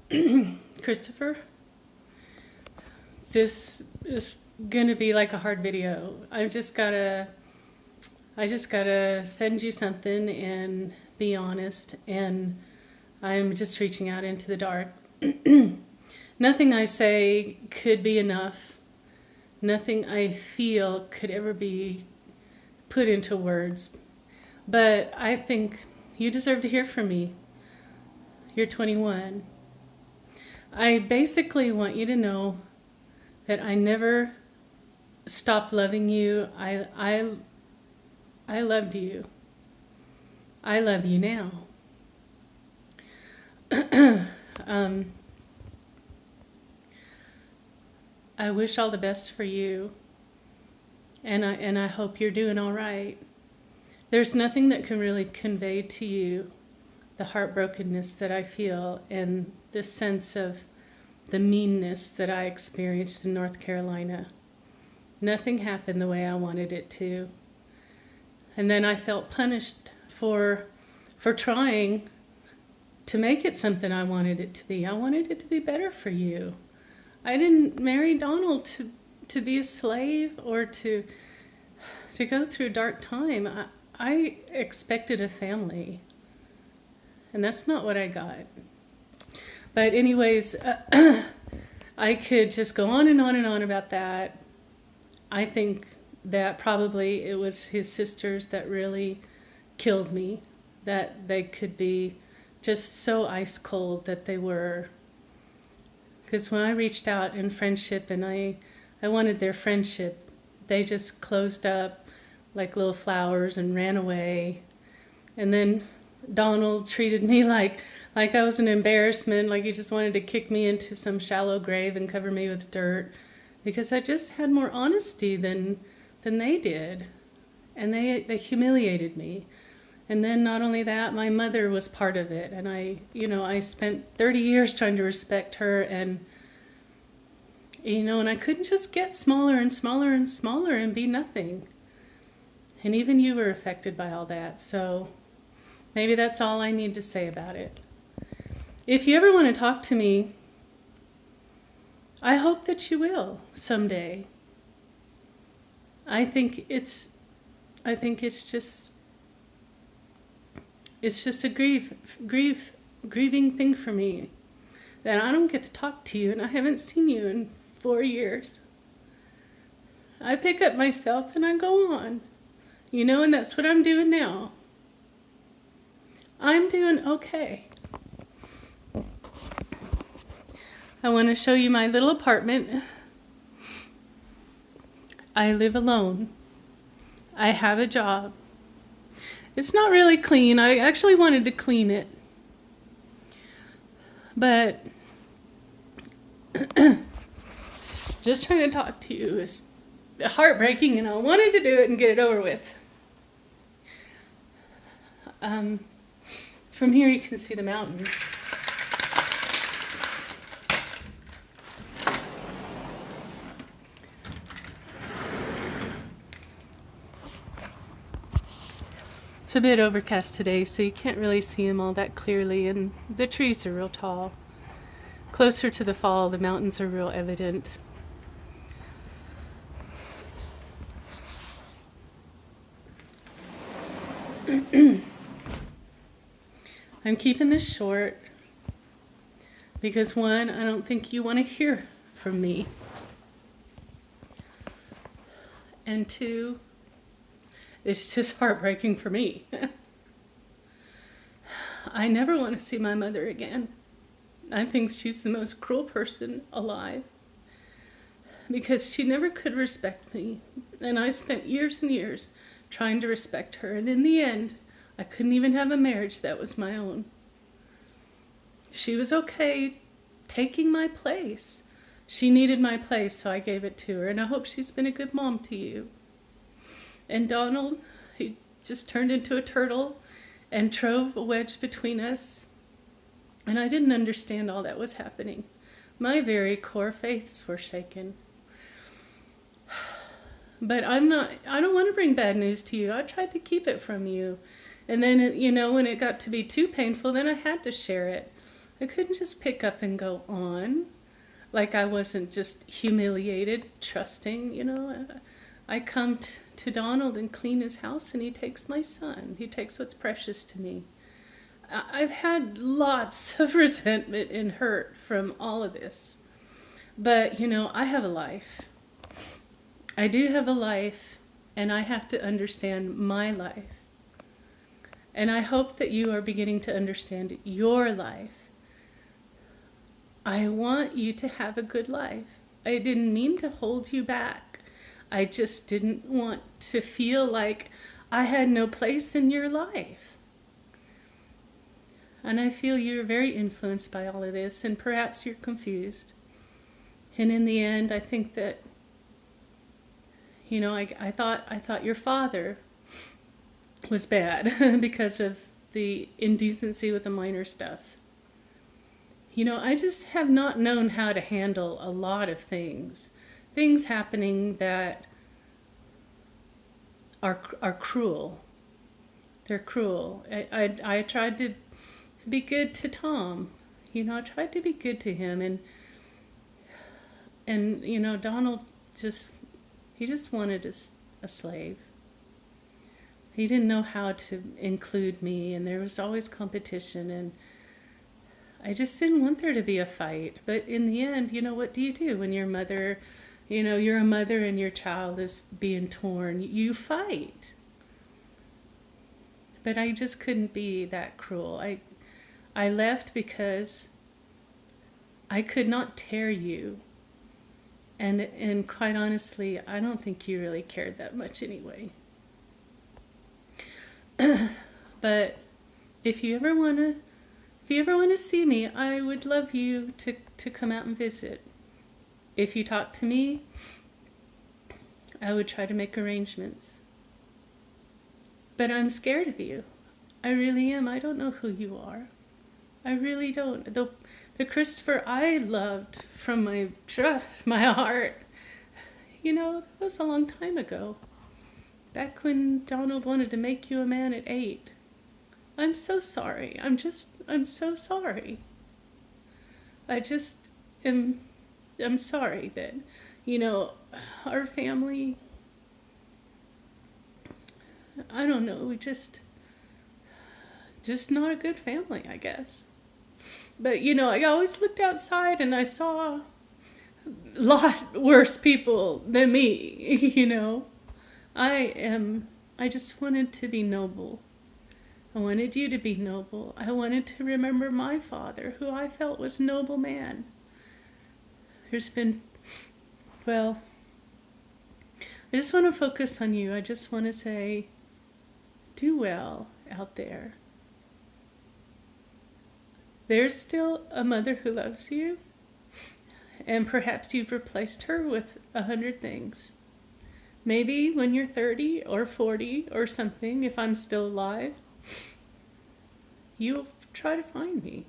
Christopher, this is gonna be like a hard video. I just gotta send you something and be honest, and I'm just reaching out into the dark. Nothing I say could be enough. Nothing I feel could ever be put into words. But I think you deserve to hear from me. You're 21. I basically want you to know that I never stopped loving you. I loved you. I love you now. um, I wish all the best for you, and I hope you're doing all right. There's nothing that can really convey to you the heartbrokenness that I feel and the sense of the meanness that I experienced in North Carolina. Nothing happened the way I wanted it to. And then I felt punished for trying to make it something I wanted it to be. I wanted it to be better for you. I didn't marry Donald to be a slave or to go through a dark time. I expected a family, and that's not what I got. But anyways, I could just go on and on and on about that. I think that probably it was his sisters that really killed me, that they could be just so ice cold that they were. Because when I reached out in friendship and I wanted their friendship, they just closed up like little flowers and ran away. And then Donald treated me like I was an embarrassment, like he just wanted to kick me into some shallow grave and cover me with dirt, because I just had more honesty than they did. And they humiliated me. And then not only that, my mother was part of it. And I spent 30 years trying to respect her, and I couldn't just get smaller and smaller and smaller and be nothing. And even you were affected by all that. So maybe that's all I need to say about it. If you ever want to talk to me, I hope that you will someday. I think it's just a grieving thing for me that I don't get to talk to you, and I haven't seen you in 4 years. I pick up myself and I go on, and that's what I'm doing now. I'm doing okay. I want to show you my little apartment. I live alone. I have a job. It's not really clean. I actually wanted to clean it. But just trying to talk to you is heartbreaking, and I wanted to do it and get it over with. From here you can see the mountain. It's a bit overcast today, so you can't really see them all that clearly, and the trees are real tall. Closer to the fall, the mountains are real evident. I'm keeping this short because, one, I don't think you want to hear from me. And two, it's just heartbreaking for me. I never want to see my mother again. I think she's the most cruel person alive because she never could respect me. And I spent years and years trying to respect her. And in the end, I couldn't even have a marriage that was my own. She was okay taking my place. She needed my place, so I gave it to her. And I hope she's been a good mom to you. And Donald, he just turned into a turtle and drove a wedge between us. And I didn't understand all that was happening. My very core faiths were shaken. But I don't want to bring bad news to you. I tried to keep it from you. And then, when it got to be too painful, then I had to share it. I couldn't just pick up and go on. Like I wasn't just humiliated, trusting, I come to Donald and clean his house, and he takes my son. He takes what's precious to me. I've had lots of resentment and hurt from all of this. But, I have a life. I do have a life, and I have to understand my life. And I hope that you are beginning to understand your life. I want you to have a good life. I didn't mean to hold you back. I just didn't want to feel like I had no place in your life. And I feel you're very influenced by all of this, and perhaps you're confused. And in the end, I think that, I thought your father was bad because of the indecency with the minor stuff. I just have not known how to handle a lot of things. Things happening that are cruel. They're cruel. I tried to be good to Tom. I tried to be good to him, and Donald he just wanted a slave. He didn't know how to include me, and there was always competition, and I just didn't want there to be a fight. But in the end, what do you do when your mother, you're a mother and your child is being torn? You fight. But I just couldn't be that cruel. I left because I could not tear you. And quite honestly, I don't think you really cared that much anyway. But if you ever want to see me, I would love you to come out and visit. If you talk to me, I would try to make arrangements. But I'm scared of you. I really am. I don't know who you are. I really don't. The Christopher I loved from my heart, that was a long time ago. Back when Donald wanted to make you a man at 8. I'm so sorry. I'm so sorry. I'm sorry that, our family, I don't know, we just not a good family, I guess. But, I always looked outside and I saw a lot worse people than me, I just wanted to be noble. I wanted you to be noble. I wanted to remember my father, who I felt was a noble man. I just want to focus on you. I just want to say, do well out there. There's still a mother who loves you, and perhaps you've replaced her with 100 things. Maybe when you're 30 or 40 or something, if I'm still alive, you'll try to find me.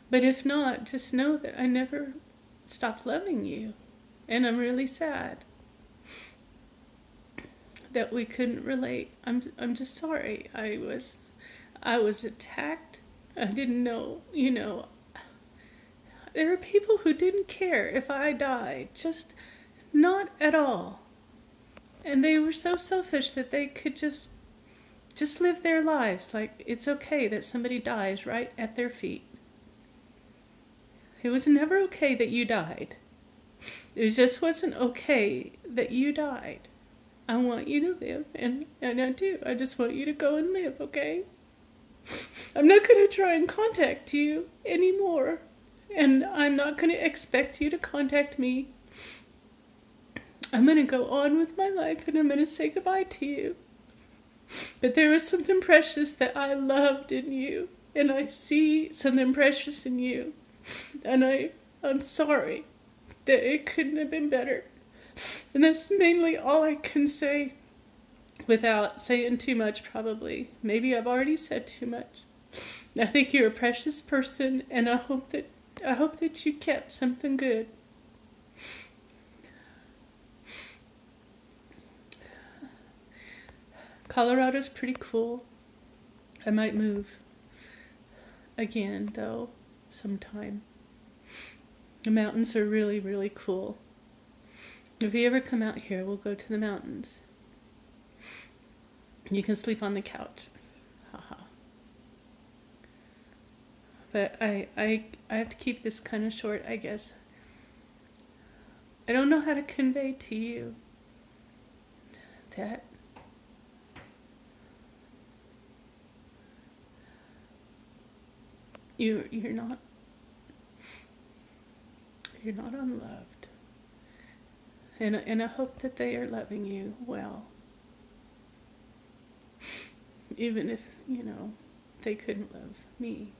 But if not, just know that I never stopped loving you. And I'm really sad that we couldn't relate. I'm just sorry. I was attacked. I didn't know, There were people who didn't care if I died, just not at all. And they were so selfish that they could just live their lives like it's okay that somebody dies right at their feet. It was never okay that you died. It just wasn't okay that you died. I want you to live, and I do. I just want you to go and live, okay? I'm not going to try and contact you anymore, and I'm not going to expect you to contact me. I'm going to go on with my life, and I'm going to say goodbye to you. But there was something precious that I loved in you, and I see something precious in you, and I'm sorry that it couldn't have been better. And that's mainly all I can say without saying too much, probably. Maybe I've already said too much. I think you're a precious person, and I hope that you kept something good. Colorado's pretty cool. I might move again, though, sometime. The mountains are really, really cool. If you ever come out here, we'll go to the mountains. You can sleep on the couch. Haha. But I have to keep this kind of short, I guess. I don't know how to convey to you that you're not unloved. And I hope that they are loving you well. Even if, they couldn't love me.